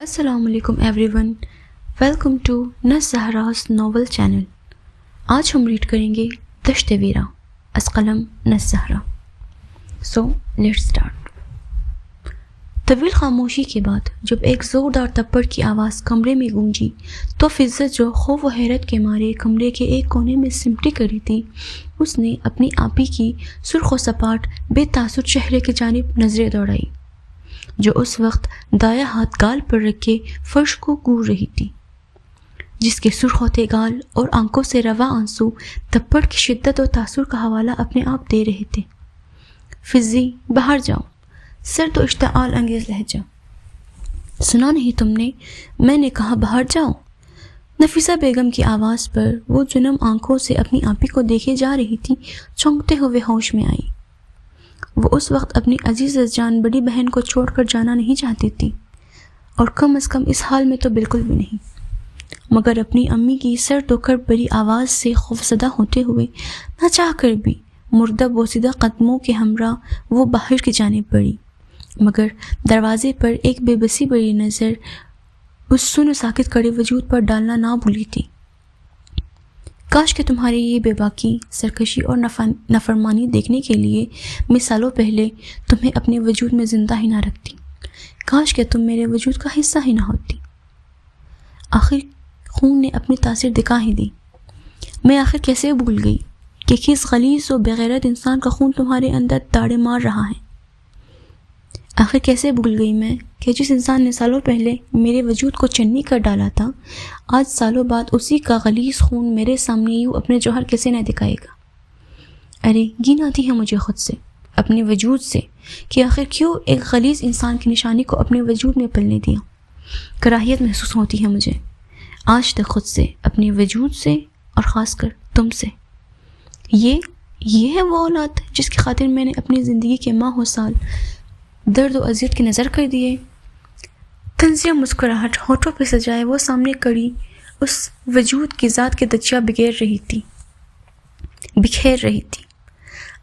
السلام علیکم every one, welcome to نس زہراز ناول چینل۔ آج ہم ریڈ کریں گے دشت ویرا از قلم نس زہرا۔ So let's start. طویل خاموشی کے بعد جب ایک زوردار تپڑ کی آواز کمرے میں گونجی تو فضت جو خوف و حیرت کے مارے کمرے کے ایک کونے میں سمٹی کری تھی، اس نے اپنی آپی کی سرخ و سپاٹ بے تاثر چہرے کی جانب نظریں دوڑائی، جو اس وقت دایاں ہاتھ گال پر رکھے فرش کو گور رہی تھی، جس کے سرخ ہوتے گال اور آنکھوں سے رواں آنسو تپڑ کی شدت اور تاثر کا حوالہ اپنے آپ دے رہے تھے۔ فضی، باہر جاؤ، سرد و اشتعال انگیز لہجہ۔ سنا نہیں تم نے؟ میں نے کہا باہر جاؤ۔ نفیسہ بیگم کی آواز پر وہ جنم آنکھوں سے اپنی آپی کو دیکھے جا رہی تھی چونکتے ہوئے ہوش میں آئی۔ وہ اس وقت اپنی عزیز جان بڑی بہن کو چھوڑ کر جانا نہیں چاہتی تھی، اور کم از کم اس حال میں تو بالکل بھی نہیں، مگر اپنی امی کی سر دو کر بڑی آواز سے خوفزدہ ہوتے ہوئے نہ چاہ کر بھی مردہ بوسیدہ قدموں کے ہمراہ وہ باہر کی جانب بڑھی، مگر دروازے پر ایک بے بسی بڑی نظر اس سن و ساکت کڑے وجود پر ڈالنا نہ بھولی تھی۔ کاش کہ تمہاری یہ بے باکی، سرکشی اور نافرمانی دیکھنے کے لیے میں سالوں پہلے تمہیں اپنے وجود میں زندہ ہی نہ رکھتی، کاش کہ تم میرے وجود کا حصہ ہی نہ ہوتی۔ آخر خون نے اپنی تاثیر دکھا ہی دی۔ میں آخر کیسے بھول گئی کہ کس غلیظ و بغیرت انسان کا خون تمہارے اندر داڑے مار رہا ہے؟ آخر کیسے بھول گئی میں کہ جس انسان نے سالوں پہلے میرے وجود کو چنی کر ڈالا تھا، آج سالوں بعد اسی کا غلیظ خون میرے سامنے یوں اپنے جوہر کیسے نہ دکھائے گا؟ ارے گھن آتی ہے مجھے خود سے، اپنے وجود سے، کہ آخر کیوں ایک غلیظ انسان کی نشانی کو اپنے وجود میں پلنے دیا۔ کراہیت محسوس ہوتی ہے مجھے آج تک خود سے، اپنے وجود سے، اور خاص کر تم سے۔ یہ ہے وہ اولاد جس کی خاطر میں نے اپنی زندگی کے ماہ و سال درد و اذیت کی نظر کر دیے۔ طنزیہ مسکراہٹ ہونٹوں پہ سجائے وہ سامنے کڑی اس وجود کی ذات کے دچیا بکھیر رہی تھی۔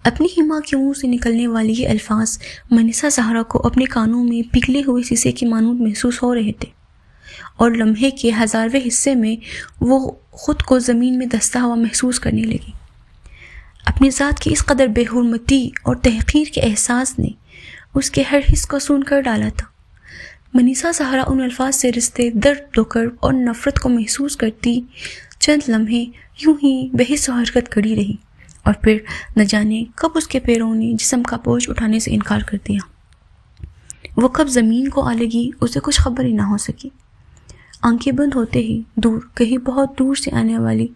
اپنی ہی ماں کے منہ سے نکلنے والی یہ الفاظ منیسا زہرا کو اپنے کانوں میں پگھلے ہوئے شیشے کی مانند محسوس ہو رہے تھے، اور لمحے کے ہزارویں حصے میں وہ خود کو زمین میں دستہ ہوا محسوس کرنے لگی۔ اپنی ذات کی اس قدر بے حرمتی اور تحقیر کے احساس نے اس کے ہر حص کو سون کر ڈالا تھا۔ منیسا زہرا ان الفاظ سے رستے درد، دکڑ اور نفرت کو محسوس کرتی چند لمحے یوں ہی بے حس و حرکت کھڑی رہی، اور پھر نہ جانے کب اس کے پیروں نے جسم کا بوجھ اٹھانے سے انکار کر دیا۔ وہ کب زمین کو آ لگی اسے کچھ خبر ہی نہ ہو سکی۔ آنکھیں بند ہوتے ہی دور، کہیں بہت دور سے آنے والی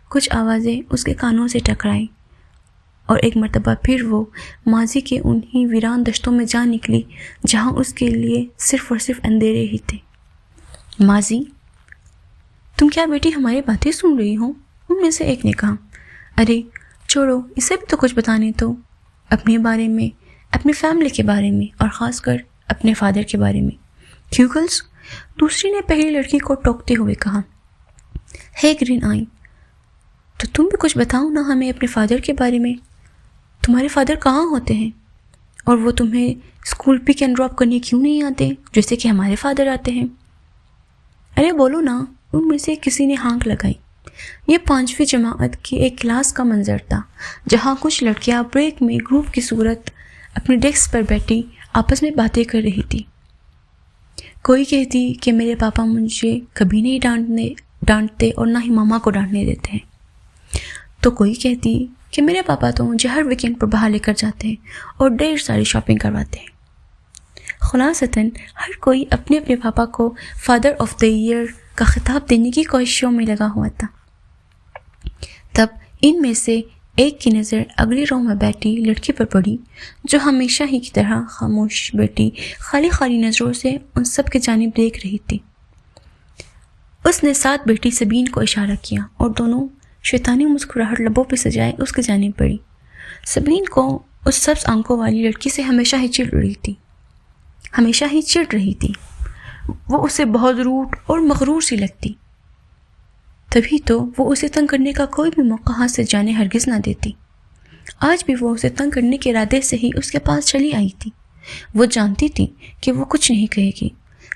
کچھ آوازیں اس کے کانوں سے ٹکرائیں، اور ایک مرتبہ پھر وہ ماضی کے انہی ویران دشتوں میں جا نکلی جہاں اس کے لیے صرف اور صرف اندھیرے ہی تھے۔ ماضی؟ تم کیا بیٹی ہماری باتیں سن رہی ہو؟ ان میں سے ایک نے کہا۔ ارے چھوڑو، اسے بھی تو کچھ بتانے تو، اپنے بارے میں، اپنی فیملی کے بارے میں، اور خاص کر اپنے فادر کے بارے میں۔ کیوں گرلز؟ دوسری نے پہلی لڑکی کو ٹوکتے ہوئے کہا۔ ہے گرین آئی، تو تم بھی کچھ بتاؤ نا ہمیں اپنے فادر کے بارے میں۔ تمہارے فادر کہاں ہوتے ہیں؟ اور وہ تمہیں اسکول پک اینڈ ڈراپ کرنے کیوں نہیں آتے جیسے کہ ہمارے فادر آتے ہیں؟ ارے بولو نا، ان میں سے کسی نے ہانک لگائی۔ یہ 5ویں جماعت کی ایک کلاس کا منظر تھا جہاں کچھ لڑکیاں بریک میں گروپ کی صورت اپنی ڈیسک پر بیٹھی آپس میں باتیں کر رہی تھی۔ کوئی کہتی کہ میرے پاپا مجھے کبھی نہیں ڈانٹتے اور نہ ہی ماما کو ڈانٹنے دیتے ہیں، تو کوئی کہتی کہ میرے پاپا تو مجھے ہر ویکینڈ پر باہر لے کر جاتے ہیں اور ڈھیر ساری شاپنگ کرواتے ہیں۔ خلاصتاً ہر کوئی اپنے اپنے پاپا کو فادر آف دا ایئر کا خطاب دینے کی کوششوں میں لگا ہوا تھا۔ تب ان میں سے ایک کی نظر اگلی رو میں بیٹھی لڑکی پر پڑی، جو ہمیشہ ہی کی طرح خاموش بیٹھی خالی نظروں سے ان سب کی جانب دیکھ رہی تھی۔ اس نے ساتھ بیٹھی سبین کو اشارہ کیا اور دونوں شیطانی مسکراہٹ لبوں پہ سجائے اس کی جانب بڑھی۔ سبین کو اس سبز آنکھوں والی لڑکی سے ہمیشہ ہی چڑ رہی تھی۔ وہ اسے بہت روٹ اور مغرور سی لگتی، تبھی تو وہ اسے تنگ کرنے کا کوئی بھی موقع ہاتھ سے جانے ہرگز نہ دیتی۔ آج بھی وہ اسے تنگ کرنے کے ارادے سے ہی اس کے پاس چلی آئی تھی۔ وہ جانتی تھی کہ وہ کچھ نہیں کہے گی،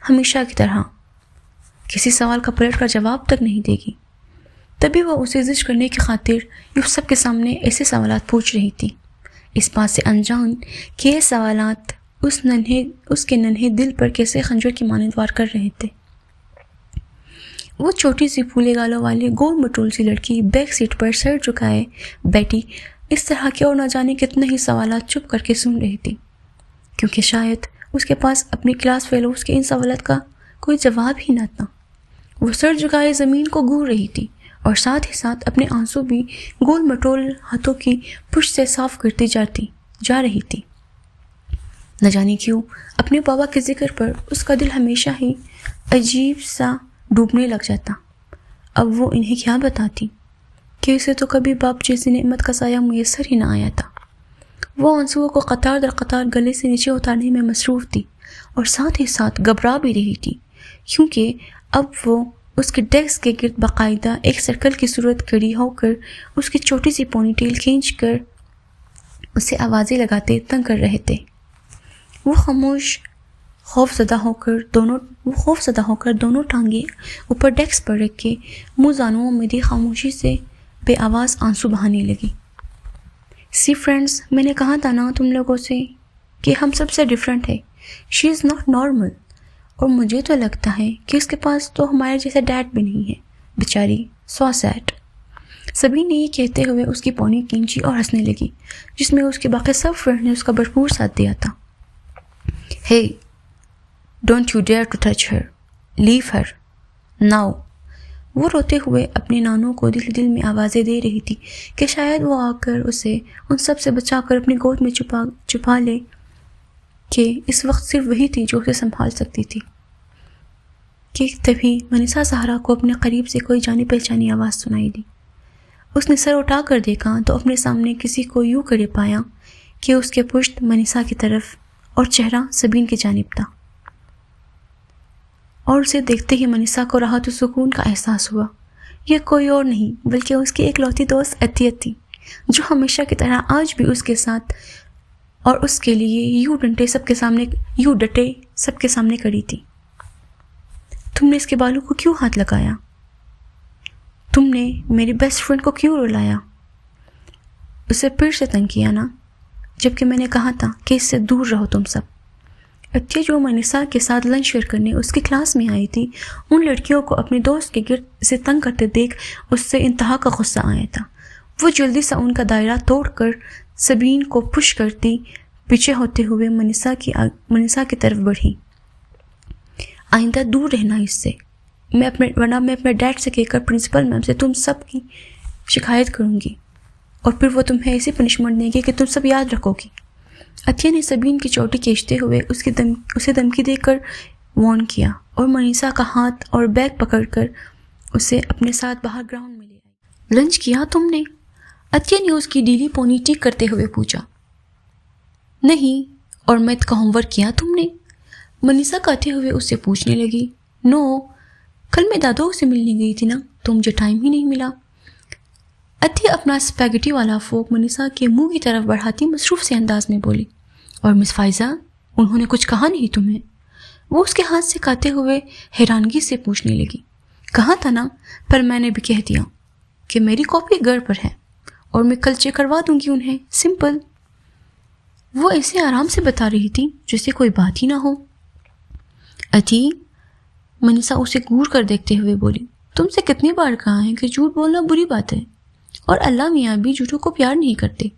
ہمیشہ کی طرح کسی سوال کا پلٹ کر جواب تک نہیں دے گی۔ تبھی وہ اسے زج کرنے کی خاطر یوں سب کے سامنے ایسے سوالات پوچھ رہی تھی، اس بات سے انجان کہ یہ سوالات اس کے ننھے دل پر کیسے خنجر کی مانند وار کر رہے تھے۔ وہ چھوٹی سی پھولے گالوں والی گول مٹول سی لڑکی بیک سیٹ پر سر جھکائے بیٹھی اس طرح کے اور نہ جانے کتنے ہی سوالات چپ کر کے سن رہی تھی، کیونکہ شاید اس کے پاس اپنی کلاس فیلوز کے ان سوالات کا کوئی جواب ہی نہ تھا۔ وہ سر جھکائے زمین کو گھور رہی تھی اور ساتھ ہی ساتھ اپنے آنسو بھی گول مٹول ہاتھوں کی پشت سے صاف کرتی جا رہی تھی۔ نہ جانے کیوں اپنے بابا کے ذکر پر اس کا دل ہمیشہ ہی عجیب سا ڈوبنے لگ جاتا۔ اب وہ انہیں کیا بتاتی کہ اسے تو کبھی باپ جیسی نعمت کا سایہ میسر ہی نہ آیا تھا۔ وہ آنسوؤں کو قطار در قطار گلے سے نیچے اتارنے میں مصروف تھی اور ساتھ ہی ساتھ گھبرا بھی رہی تھی، کیونکہ اب وہ اس کے ڈیسک کے گرد باقاعدہ ایک سرکل کی صورت کھڑی ہو کر اس کی چھوٹی سی پونی ٹیل کھینچ کر اسے آوازیں لگاتے تنگ کر رہے تھے۔ وہ خوف زدہ ہو کر دونوں ٹانگیں اوپر ڈیسک پر رکھ کے منہ زانوؤں میں دی خاموشی سے بے آواز آنسو بہانے لگی۔ سی فرینڈز، میں نے کہا تھا نا تم لوگوں سے کہ ہم سب سے ڈیفرنٹ ہے۔ شی از ناٹ نارمل، اور مجھے تو لگتا ہے کہ اس کے پاس تو ہمارے جیسا ڈیڈ بھی نہیں ہے، بیچاری، سو سیڈ۔ سبھی نے یہ کہتے ہوئے اس کی پونی کھینچی اور ہنسنے لگی، جس میں اس کے باقی سب فرینڈ نے اس کا بھرپور ساتھ دیا تھا۔ Hey, don't you dare to touch her. Leave her. Now. وہ روتے ہوئے اپنے نانوں کو دل میں آوازیں دے رہی تھی کہ شاید وہ آ کر اسے ان سب سے بچا کر اپنی گود میں چھپا لے، کہ اس وقت صرف وہی تھی جو اسے سنبھال سکتی تھی۔ کہ تبھی منیسا زہرا کو اپنے قریب سے کوئی جانی پہچانی آواز سنائی دی۔ اس نے سر اٹھا کر دیکھا تو اپنے سامنے کسی کو یوں کھڑے پایا کہ اس کے پشت منیسا کی طرف اور چہرہ سبین کی جانب تھا، اور اسے دیکھتے ہی منیسا کو راحت و سکون کا احساس ہوا۔ یہ کوئی اور نہیں بلکہ اس کی ایک لوتی دوست عطیہ تھی، جو ہمیشہ کی طرح آج بھی اس کے ساتھ اور اس کے لیے یوں ڈٹے سب کے سامنے کھڑی تھی۔ تم نے اس کے بالوں کو کیوں ہاتھ لگایا؟ تم نے میری بیسٹ فرینڈ کو کیوں رلایا؟ اسے پھر سے تنگ کیا نا، جبکہ میں نے کہا تھا کہ اس سے دور رہو تم سب۔ عطیہ جو منیسا کے ساتھ لنچ شیئر کرنے اس کی کلاس میں آئی تھی، ان لڑکیوں کو اپنے دوست کے گرد اسے تنگ کرتے دیکھ اس سے انتہا کا غصہ آیا تھا۔ وہ جلدی سے ان کا دائرہ توڑ کر سبین کو پش کرتی پیچھے ہوتے ہوئے منیسا کی طرف بڑھی۔ آئندہ دور رہنا اس سے، ورنہ میں اپنے ڈیڈ سے کہہ کر پرنسپل میم سے تم سب کی شکایت کروں گی، اور پھر وہ تمہیں ایسی پنشمنٹ دیں گے کہ تم سب یاد رکھو گی۔ عطیہ نے سبین کی چوٹی کھینچتے ہوئے اسے دھمکی دے کر وارن کیا، اور منیسا کا ہاتھ اور بیگ پکڑ کر اسے اپنے ساتھ باہر گراؤنڈ میں لے آئی۔ لنچ کیا تم نے؟ عطیہ نے اس کی ڈیلی پونی ٹھیک کرتے ہوئے پوچھا۔ نہیں، اور میتھ کا ہوم ورک کیا تم نے؟ منیسا کہتے ہوئے اس سے پوچھنے لگی۔ نو، کل میں دادو سے ملنے گئی تھی نا، تو مجھے ٹائم ہی نہیں ملا۔ عطیہ اپنا اسپیگٹی والا فورک منیسا کے منہ کی طرف بڑھاتی مصروف سے انداز میں بولی۔ اور مس فائزہ، انہوں نے کچھ کہا نہیں تمہیں؟ وہ اس کے ہاتھ سے کھاتے ہوئے حیرانگی سے پوچھنے لگی۔ کہا تھا نا، پر میں نے بھی کہہ دیا کہ میری کاپی گھر پر ہے اور میں کل چیک کروا دوں گی انہیں، سمپل۔ وہ ایسے آرام سے بتا رہی تھی جیسے کوئی بات ہی نہ ہو۔ عطی، منیسا اسے گور کر دیکھتے ہوئے بولی، تم سے کتنی بار کہا ہے کہ جھوٹ بولنا بری بات ہے، اور اللہ میاں بھی جھوٹوں کو پیار نہیں کرتے۔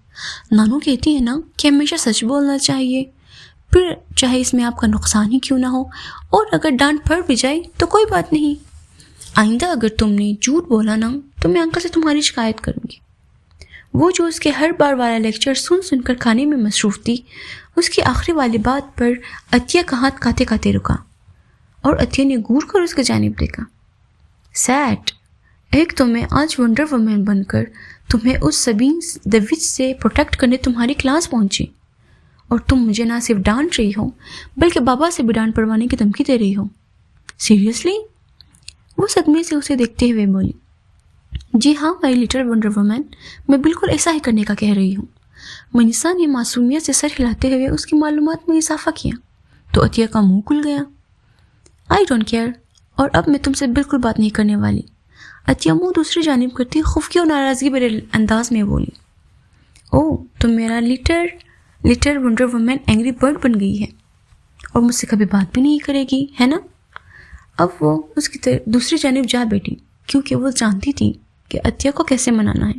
نانو کہتی ہے نا کہ ہمیشہ سچ بولنا چاہیے، پھر چاہے اس میں آپ کا نقصان ہی کیوں نہ ہو، اور اگر ڈانٹ پڑ بھی جائے تو کوئی بات نہیں۔ آئندہ اگر تم نے جھوٹ بولا نا تو میں انکل سے تمہاری شکایت کروں گی۔ وہ جو اس کے ہر بار والا لیکچر سن کر کھانے میں مصروف تھی، اس کی آخری والی بات پر عطیہ کا ہاتھ کھاتے کھاتے رکا، اور عطیہ نے گور کر اس کی جانب دیکھا۔ سیٹ، ایک تو میں آج ونڈر وومن بن کر تمہیں اس سبین دی وچ سے پروٹیکٹ کرنے تمہاری کلاس پہنچی، اور تم مجھے نہ صرف ڈانٹ رہی ہو بلکہ بابا سے بھی ڈانٹ پڑوانے کی دھمکی دے رہی ہو۔ سیریسلی؟ وہ صدمے سے اسے دیکھتے ہوئے بولی۔ جی ہاں مائی لٹل ونڈر وومن، میں بالکل ایسا ہی کرنے کا کہہ رہی ہوں۔ منیسا نے معصومیت سے سر ہلاتے ہوئے اس کی معلومات میں اضافہ کیا، تو عطیہ کا منہ کھل گیا۔ آئی ڈونٹ کیئر، اور اب میں تم سے بالکل بات نہیں کرنے والی۔ عطیہ منہ دوسری جانب کرتی خفگی اور ناراضگی بھرے انداز میں بولی، او تم میرا little Wonder Woman Angry Bird بن گئی ہے اور مجھ سے کبھی بات بھی نہیں کرے گی، ہے نا؟ اب وہ اس کی دوسری جانب جا بیٹھی کیونکہ وہ جانتی تھی کہ عطیہ کو کیسے منانا ہے۔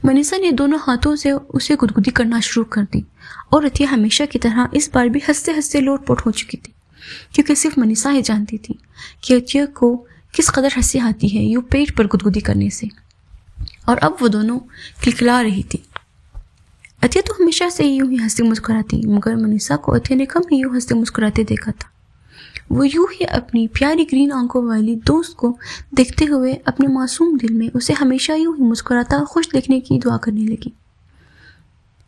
منیسا نے دونوں ہاتھوں سے اسے گدگدی کرنا شروع کر دی اور عطیہ ہمیشہ کی طرح اس بار بھی ہنستے ہنستے لوٹ پوٹ ہو چکی تھی، کیونکہ صرف منیسا ہی جانتی تھی کہ عطیہ کو کس قدر ہنسی آتی ہے یوں پیٹ پر گدگدی کرنے سے، اور اب وہ دونوں کھلکھلا رہی تھی۔ عطیہ تو ہمیشہ سے یوں ہی ہنستی مسکراتی، مگر منیسا کو عطیہ نے کم ہی یوں ہنستے مسکراتے دیکھا تھا۔ وہ یوں ہی اپنی پیاری گرین آنکھوں والی دوست کو دیکھتے ہوئے اپنے معصوم دل میں اسے ہمیشہ یوں ہی مسکراتا خوش دیکھنے کی دعا کرنے لگی۔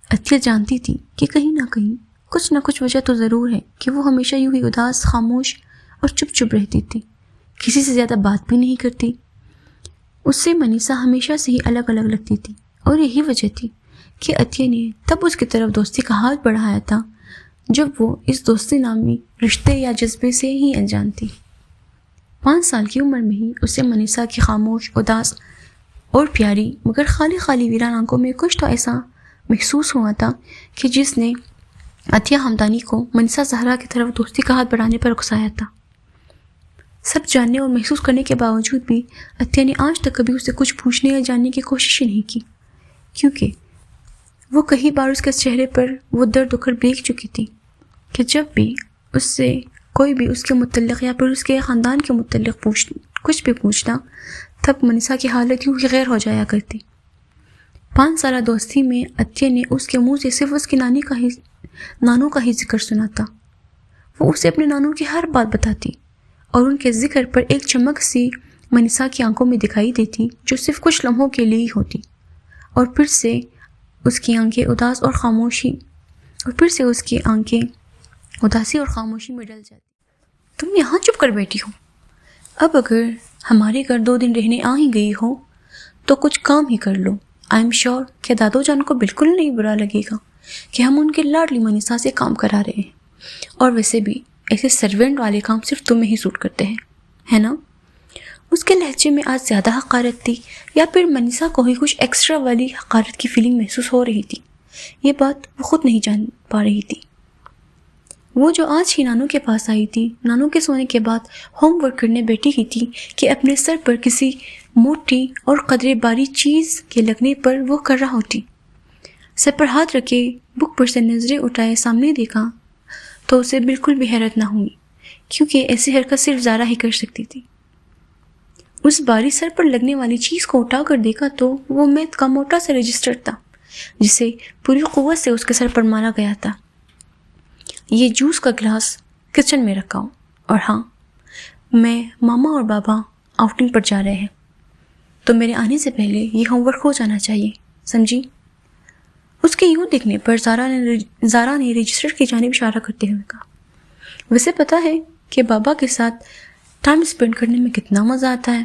عطیہ جانتی تھی کہ کہیں نہ کچھ وجہ تو ضرور ہے کہ وہ ہمیشہ یوں ہی اداس، خاموش اور چپ چپ رہتی تھی، کسی سے زیادہ بات بھی نہیں کرتی۔ اس سے منیسا ہمیشہ سے ہی الگ الگ لگتی تھی، اور یہی وجہ تھی کہ عطیہ نے تب اس کی طرف دوستی کا ہاتھ بڑھایا تھا جب وہ اس دوستی نامی رشتے یا جذبے سے ہی انجان تھی۔ 5 سال کی عمر میں ہی اسے منیسا کی خاموش، اداس اور پیاری مگر خالی ویران آنکھوں میں کچھ تو ایسا محسوس ہوا تھا کہ جس نے عطیہ ہمدانی کو منیسا زہرا کی طرف دوستی کا ہاتھ بڑھانے پر اکسایا تھا۔ سب جاننے اور محسوس کرنے کے باوجود بھی عطیہ نے آج تک کبھی اسے کچھ پوچھنے یا جاننے کی کوشش ہی نہیں کی، کیونکہ وہ کئی بار اس کے چہرے پر وہ درد اکھڑ دیکھ چکی تھی کہ جب بھی اس سے کوئی بھی اس کے متعلق یا پھر اس کے خاندان کے متعلق کچھ بھی پوچھتا، تب منیسا کی حالت یوں ہی غیر ہو جایا کرتی۔ 5 سالہ دوستی میں عطیہ نے اس کے منہ سے صرف اس کی نانوں کا ہی ذکر سنا تھا۔ وہ اسے اپنے نانوں کی ہر بات بتاتی اور ان کے ذکر پر ایک چمک سی منیسا کی آنکھوں میں دکھائی دیتی جو صرف کچھ لمحوں کے لیے ہی ہوتی، اور پھر سے اس کی آنکھیں اداسی اور خاموشی میں ڈل جاتی۔ تم یہاں چپ کر بیٹھی ہو؟ اب اگر ہمارے گھر 2 دن رہنے آ ہی گئی ہو تو کچھ کام ہی کر لو۔ آئی ایم شیور کہ دادو جان کو بالکل نہیں برا لگے گا کہ ہم ان کے لاڈلی منیسا سے کام کرا رہے ہیں، اور ویسے بھی ایسے سرونٹ والے کام صرف تمہیں ہی سوٹ کرتے ہیں، ہے نا؟ اس کے لہجے میں آج زیادہ حقارت تھی یا پھر منیسا کو ہی کچھ ایکسٹرا والی حقارت کی فیلنگ محسوس ہو رہی تھی، یہ بات وہ خود نہیں جان پا رہی تھی۔ وہ جو آج ہی نانوں کے پاس آئی تھی، نانوں کے سونے کے بعد ہوم ورک کرنے بیٹھی ہی تھی کہ اپنے سر پر کسی موٹی اور قدرے باری چیز کے لگنے پر وہ کر رہا ہوتی۔ سر پر ہاتھ رکھے بک پر سے نظریں اٹھائے سامنے دیکھا تو اسے بالکل بھی حیرت نہ ہوئی، کیونکہ ایسی حرکت صرف زارا ہی کر سکتی تھی۔ اس باری سر پر لگنے والی چیز کو اٹھا کر دیکھا تو وہ میتھ کا موٹا سا رجسٹر تھا جسے پوری قوت سے اس کے سر پر مارا گیا تھا۔ یہ جوس کا گلاس کچن میں رکھا ہوں، اور ہاں، میں ماما اور بابا آؤٹنگ پر جا رہے ہیں تو میرے آنے سے پہلے یہ ہوم ورک ہو جانا چاہیے، سمجھی؟ اس کے یوں دیکھنے پر زارا نے رجسٹر کی جانب اشارہ کرتے ہوئے کہا، ویسے پتہ ہے کہ بابا کے ساتھ ٹائم اسپینڈ کرنے میں کتنا مزہ آتا ہے۔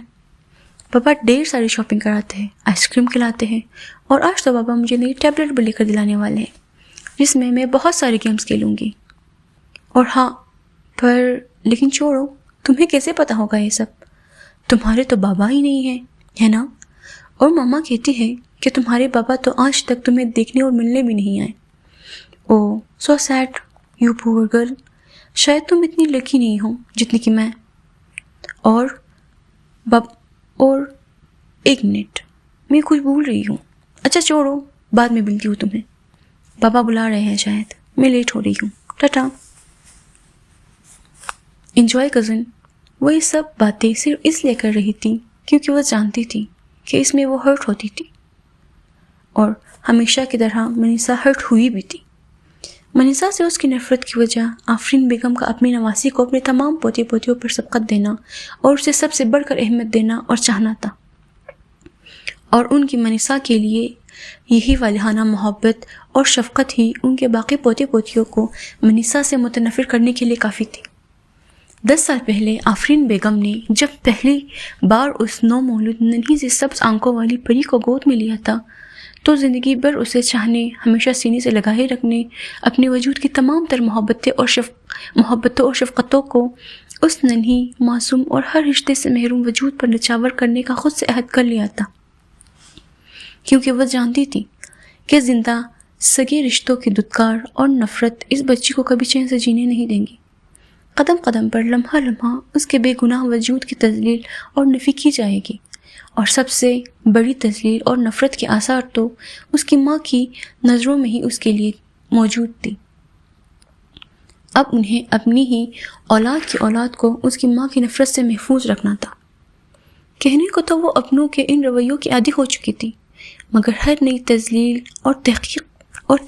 بابا ڈھیر ساری شاپنگ کراتے ہیں، آئس کریم کھلاتے ہیں، اور آج تو بابا مجھے نئی ٹیبلٹ بھی لے کر دلانے والے ہیں جس میں میں بہت سارے گیمز کھیلوں گی۔ اور ہاں، لیکن چھوڑو، تمہیں کیسے پتہ ہوگا یہ سب؟ تمہارے تو بابا ہی نہیں ہیں، ہے نا؟ اور ماما کہتی ہے کہ تمہارے بابا تو آج تک تمہیں دیکھنے اور ملنے بھی نہیں آئے۔ او سو سیڈ یو پور گرل، شاید تم اتنی لکی نہیں ہو جتنی کہ میں۔ اور ایک منٹ، میں کچھ بھول رہی ہوں۔ اچھا چھوڑو، بعد میں ملتی ہوں تمہیں، بابا بلا رہے ہیں، شاید میں لیٹ ہو رہی ہوں، ٹاٹا۔ Enjoy cousin. وہ یہ سب باتیں صرف اس لیے کر رہی تھی کیونکہ وہ جانتی تھی کہ اس میں وہ ہرٹ ہوتی تھی، اور ہمیشہ کی طرح منیسا ہرٹ ہوئی بھی تھی۔ منیسا سے اس کی نفرت کی وجہ آفرین بیگم کا اپنی نواسی کو اپنے تمام پوتے پوتیوں پر سبقت دینا اور اسے سب سے بڑھ کر اہمیت دینا اور چاہنا تھا، اور ان کی منیسا کے لیے یہی والہانہ محبت اور شفقت ہی ان کے باقی پوتے پوتیوں کو منیسا سے متنفر کرنے کے لیے کافی تھی۔ 10 سال پہلے آفرین بیگم نے جب پہلی بار اس نو مولود ننھی سی سبز آنکھوں والی پری کو گود میں لیا تھا تو زندگی بھر اسے چاہنے، ہمیشہ سینے سے لگائے رکھنے، اپنے وجود کی تمام تر محبتوں اور شفقتوں کو اس ننھی معصوم اور ہر رشتے سے محروم وجود پر نچاور کرنے کا خود سے عہد کر لیا تھا، کیونکہ وہ جانتی تھی کہ زندہ سگے رشتوں کی دھتکار اور نفرت اس بچی کو کبھی چین سے جینے نہیں دیں گی۔ قدم قدم پر لمحہ لمحہ اس کے بے گناہ وجود کی تذلیل اور نفی کی جائے گی، اور سب سے بڑی تذلیل اور نفرت کے آثار تو اس کی ماں کی نظروں میں ہی اس کے لیے موجود تھی۔ اب انہیں اپنی ہی اولاد کی اولاد کو اس کی ماں کی نفرت سے محفوظ رکھنا تھا۔ کہنے کو تو وہ اپنوں کے ان رویوں کی عادی ہو چکی تھی، مگر ہر نئی تذلیل اور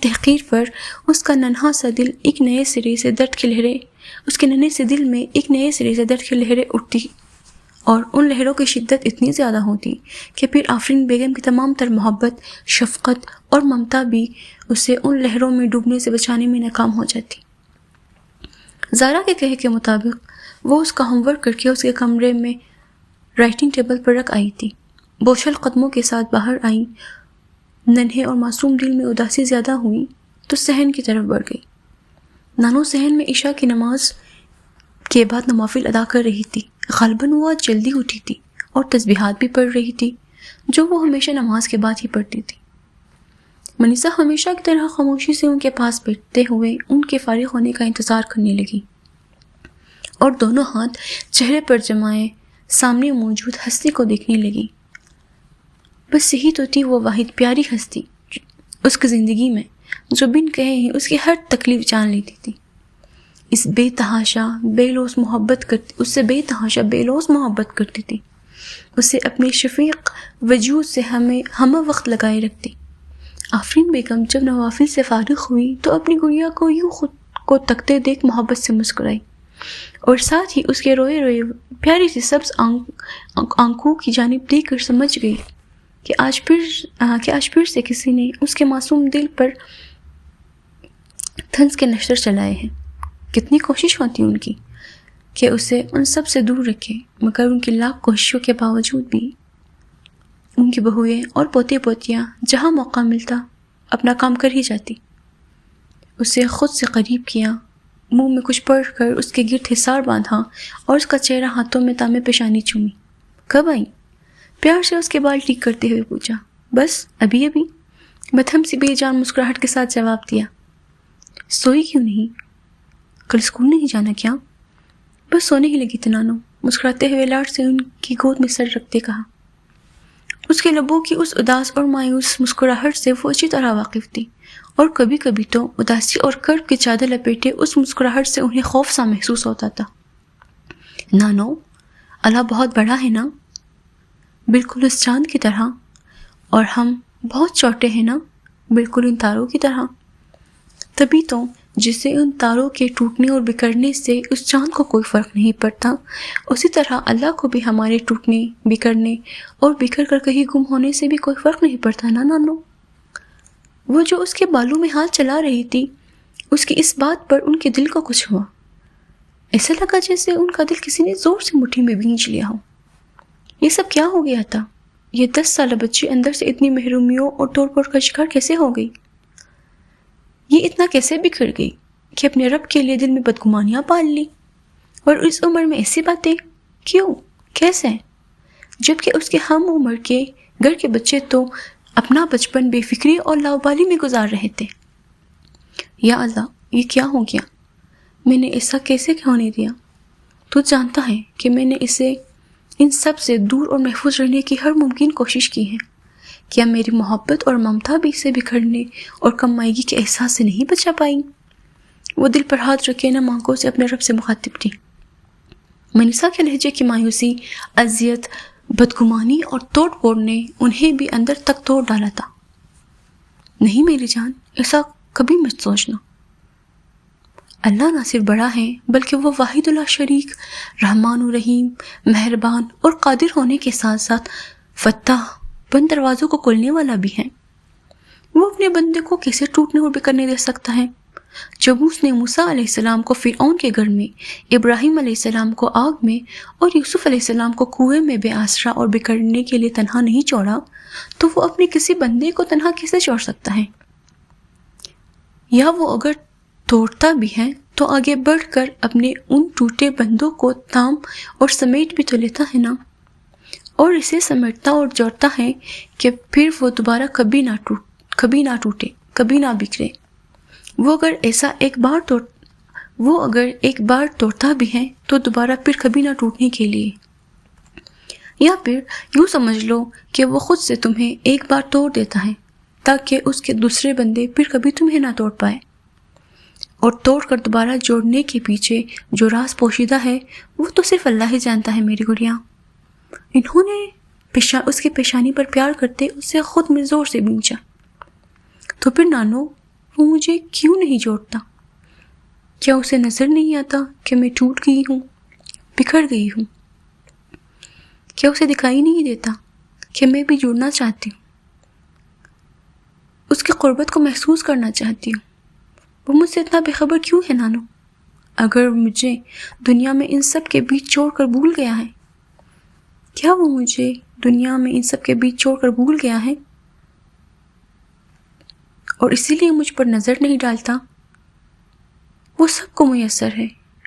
تحقیر پر اس کا ننھا سا دل ایک نئے سرے سے درد کی لہریں اس کے ننھے سے دل میں ایک نئے سرے سے درد کی لہریں اٹھتی، اور ان لہروں کی شدت اتنی زیادہ ہوتی کہ پھر آفرین بیگم کی تمام تر محبت، شفقت اور ممتا بھی اسے ان لہروں میں ڈوبنے سے بچانے میں ناکام ہو جاتی۔ زارا کے کہے کے مطابق وہ اس کا ہوم ورک کر کے اس کے کمرے میں رائٹنگ ٹیبل پر رکھ آئی تھی۔ بوچھل قدموں کے ساتھ باہر آئی، ننھے اور معصوم دل میں اداسی زیادہ ہوئی تو صحن کی طرف بڑھ گئی۔ نانو صحن میں عشاء کی نماز کے بعد نوافل ادا کر رہی تھی۔ غالباً وہ آج جلدی اٹھی تھی اور تسبیحات بھی پڑھ رہی تھی، جو وہ ہمیشہ نماز کے بعد ہی پڑھتی تھی۔ منیسا ہمیشہ کی طرح خاموشی سے ان کے پاس بیٹھتے ہوئے ان کے فارغ ہونے کا انتظار کرنے لگی، اور دونوں ہاتھ چہرے پر جمائے سامنے موجود ہستی کو دیکھنے لگی۔ بس یہی تو تھی وہ واحد پیاری ہستی اس کی زندگی میں، جو بن کہے ہی اس کی ہر تکلیف جان لیتی تھی۔ اس سے بے تحاشا بے لوث محبت کرتی تھی، اسے اپنے شفیق وجود سے ہمہ وقت لگائے رکھتی۔ آفرین بیگم جب نوافل سے فارغ ہوئی تو اپنی گڑیا کو یوں خود کو تکتے دیکھ محبت سے مسکرائی، اور ساتھ ہی اس کے روئے روئے پیاری سی سبز آنکھوں کی جانب دیکھ کر سمجھ گئی کہ آج پھر سے کسی نے اس کے معصوم دل پر طنز کے نشتر چلائے ہیں۔ کتنی کوشش ہوتی ان کی کہ اسے ان سب سے دور رکھے، مگر ان کی لاکھ کوششوں کے باوجود بھی ان کی بہوئیں اور پوتے پوتیاں جہاں موقع ملتا اپنا کام کر ہی جاتی۔ اسے خود سے قریب کیا، منہ میں کچھ پڑھ کر اس کے گرد حصار باندھا اور اس کا چہرہ ہاتھوں میں تامے پیشانی چومی۔ کب آئی؟ پیار سے اس کے بال ٹھیک کرتے ہوئے پوچھا۔ بس ابھی مدھم سی بے جان مسکراہٹ کے ساتھ جواب دیا۔ سوئی کیوں نہیں؟ کل اسکول نہیں جانا کیا؟ بس سونے ہی لگی تھی نانو، مسکراتے ہوئے لاڈ سے ان کی گود میں سر رکھتے کہا۔ اس کے لبوں کی اس اداس اور مایوس مسکراہٹ سے وہ اچھی طرح واقف تھی، اور کبھی کبھی تو اداسی اور کرب کی چادر لپیٹے اس مسکراہٹ سے انہیں خوف سا محسوس ہوتا تھا۔ نانو، اللہ بہت بڑا ہے نا، بالکل اس چاند کی طرح، اور ہم بہت چھوٹے ہیں نا، بالکل ان تاروں کی طرح۔ تبھی تو جسے ان تاروں کے ٹوٹنے اور بکھرنے سے اس چاند کو کوئی فرق نہیں پڑتا، اسی طرح اللہ کو بھی ہمارے ٹوٹنے، بکھرنے اور بکھر کر کہیں گم ہونے سے بھی کوئی فرق نہیں پڑتا نا نانو۔ وہ جو اس کے بالوں میں ہاتھ چلا رہی تھی، اس کی اس بات پر ان کے دل کو کچھ ہوا۔ ایسا لگا جیسے ان کا دل کسی نے زور سے مٹھی میں بھینچ لیا ہو۔ یہ سب کیا ہو گیا تھا؟ یہ 10 سالہ بچی اندر سے اتنی محرومیوں اور توڑ پھوڑ کا شکار کیسے ہو گئی؟ یہ اتنا کیسے بکھر گئی کہ اپنے رب کے لیے دل میں بدگمانیاں پال لی؟ اور اس عمر میں ایسی باتیں کیوں؟ کیسے؟ جبکہ اس کے ہم عمر کے گھر کے بچے تو اپنا بچپن بے فکری اور لاوبالی میں گزار رہے تھے۔ یا اللہ، یہ کیا ہو گیا؟ میں نے ایسا کیسے ہونے دیا؟ تو جانتا ہے کہ میں نے اسے ان سب سے دور اور محفوظ رہنے کی ہر ممکن کوشش کی ہے۔ کیا میری محبت اور ممتا بھی اسے بکھرنے اور کمائیگی کے احساس سے نہیں بچا پائی؟ وہ دل پر ہاتھ رکھے نہ آنکھوں سے اپنے رب سے مخاطب تھی۔ منیسا کے لہجے کی مایوسی، اذیت، بدگمانی اور توڑ پھوڑ نے انہیں بھی اندر تک توڑ ڈالا تھا۔ نہیں میری جان، ایسا کبھی مت سوچنا۔ اللہ نہ صرف بڑا ہے بلکہ وہ واحد لا شریک، رحمان و رحیم، مہربان اور قادر ہونے کے ساتھ ساتھ فتاح، بند دروازوں کو کھولنے والا بھی ہے۔ وہ اپنے بندے کو کیسے ٹوٹنے اور بکھرنے دے سکتا ہے؟ جب اس نے موسیٰ علیہ السلام کو فرعون کے گھر میں، ابراہیم علیہ السلام کو آگ میں اور یوسف علیہ السلام کو کنویں میں بے آسرا اور بکھرنے کے لیے تنہا نہیں چھوڑا، تو وہ اپنے کسی بندے کو تنہا کیسے چھوڑ سکتا ہے؟ یا وہ اگر توڑتا بھی ہے تو آگے بڑھ کر اپنے ان ٹوٹے بندوں کو تام اور سمیٹ بھی تو لیتا ہے نا، اور اسے سمیٹتا اور جوڑتا ہے کہ پھر وہ دوبارہ کبھی نہ ٹوٹے، کبھی نہ بکھرے۔ وہ اگر ایک بار توڑتا بھی ہے تو دوبارہ پھر کبھی نہ ٹوٹنے کے لیے، یا پھر یوں سمجھ لو کہ وہ خود سے تمہیں ایک بار توڑ دیتا ہے تاکہ اس کے دوسرے بندے پھر کبھی تمہیں نہ توڑ پائے۔ اور توڑ کر دوبارہ جوڑنے کے پیچھے جو راز پوشیدہ ہے وہ تو صرف اللہ ہی جانتا ہے میری گڑیا۔ انہوں نے اس کے پیشانی پر پیار کرتے اسے خود میں زور سے بینچا۔ تو پھر نانو وہ مجھے کیوں نہیں جوڑتا؟ کیا اسے نظر نہیں آتا کہ میں ٹوٹ گئی ہوں، بکھر گئی ہوں؟ کیا اسے دکھائی نہیں دیتا کہ میں بھی جڑنا چاہتی ہوں، اس کی قربت کو محسوس کرنا چاہتی ہوں؟ وہ مجھ سے اتنا بے خبر کیوں ہے نانو؟ اگر مجھے دنیا میں ان سب کے بیچ چھوڑ کر بھول گیا ہے، کیا وہ مجھے دنیا میں ان سب کے بیچ چھوڑ کر بھول گیا ہے اور اسی لیے مجھ پر نظر نہیں ڈالتا؟ وہ سب کو میسر ہے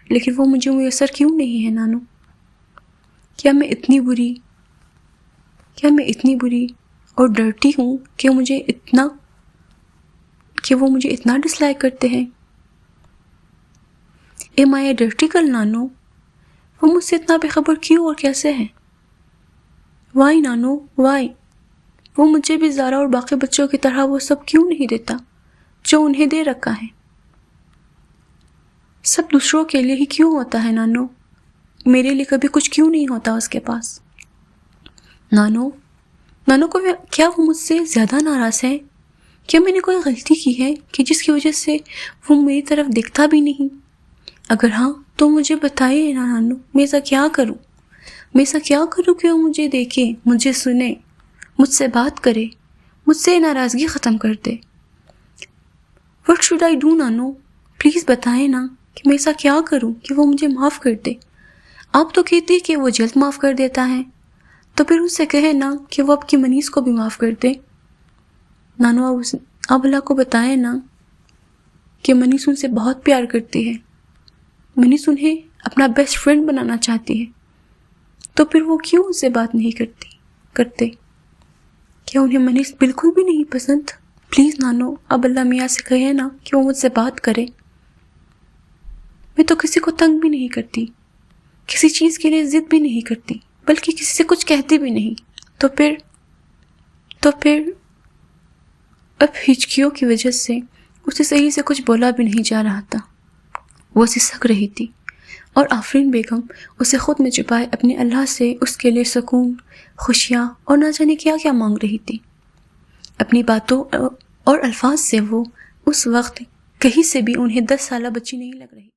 لیکن وہ مجھے میسر کیوں نہیں ہے نانو؟ کیا میں اتنی بری اور ڈرتی ہوں کہ وہ مجھے اتنا ڈس لائک کرتے ہیں؟ اے مایا ڈرٹی گرل نانو، وہ مجھ سے اتنا بے خبر کیوں اور کیسے ہے؟ وائی نانو وائی؟ وہ مجھے بھی زارا اور باقی بچوں کی طرح وہ سب کیوں نہیں دیتا جو انہیں دے رکھا ہے؟ سب دوسروں کے لیے ہی کیوں ہوتا ہے نانو؟ میرے لیے کبھی کچھ کیوں نہیں ہوتا اس کے پاس؟ نانو کو کیا وہ مجھ سے زیادہ ناراض ہے؟ کیا میں نے کوئی غلطی کی ہے کہ جس کی وجہ سے وہ میری طرف دیکھتا بھی نہیں؟ اگر ہاں تو مجھے بتائیے نا نانو، میں ایسا کیا کروں کہ وہ مجھے دیکھے، مجھے سنے، مجھ سے بات کرے، مجھ سے ناراضگی ختم کر دے؟ What should I do nano? Please بتائیں نا کہ میں ایسا کیا کروں کہ وہ مجھے معاف کر دے۔ آپ تو کہتی کہ وہ جلد معاف کر دیتا ہے، تو پھر ان سے کہے نا کہ وہ آپ کی منیز کو بھی معاف کر دے۔ نانو آپ اللہ کو بتائیں نا کہ منیز ان سے بہت پیار کرتی ہے، منیز انہیں اپنا بیسٹ فرینڈ بنانا چاہتی ہے، تو پھر وہ کیوں ان سے بات نہیں کرتے؟ کیا انہیں منیز بالکل بھی نہیں پسند؟ پلیز نانو اب اللہ میاں سے کہے نا کہ وہ مجھ سے بات کرے۔ میں تو کسی کو تنگ بھی نہیں کرتی، کسی چیز کے لیے ضد بھی نہیں کرتی، بلکہ کسی سے کچھ کہتی بھی نہیں، تو پھر اب ہچکیوں کی وجہ سے اسے صحیح سے کچھ بولا بھی نہیں جا رہا تھا۔ وہ سسک رہی تھی اور آفرین بیگم اسے خود میں چھپائے اپنے اللہ سے اس کے لیے سکون، خوشیاں اور نہ جانے کیا کیا مانگ رہی تھی۔ اپنی باتوں اور الفاظ سے وہ اس وقت کہیں سے بھی انہیں 10 سالہ بچی نہیں لگ رہی۔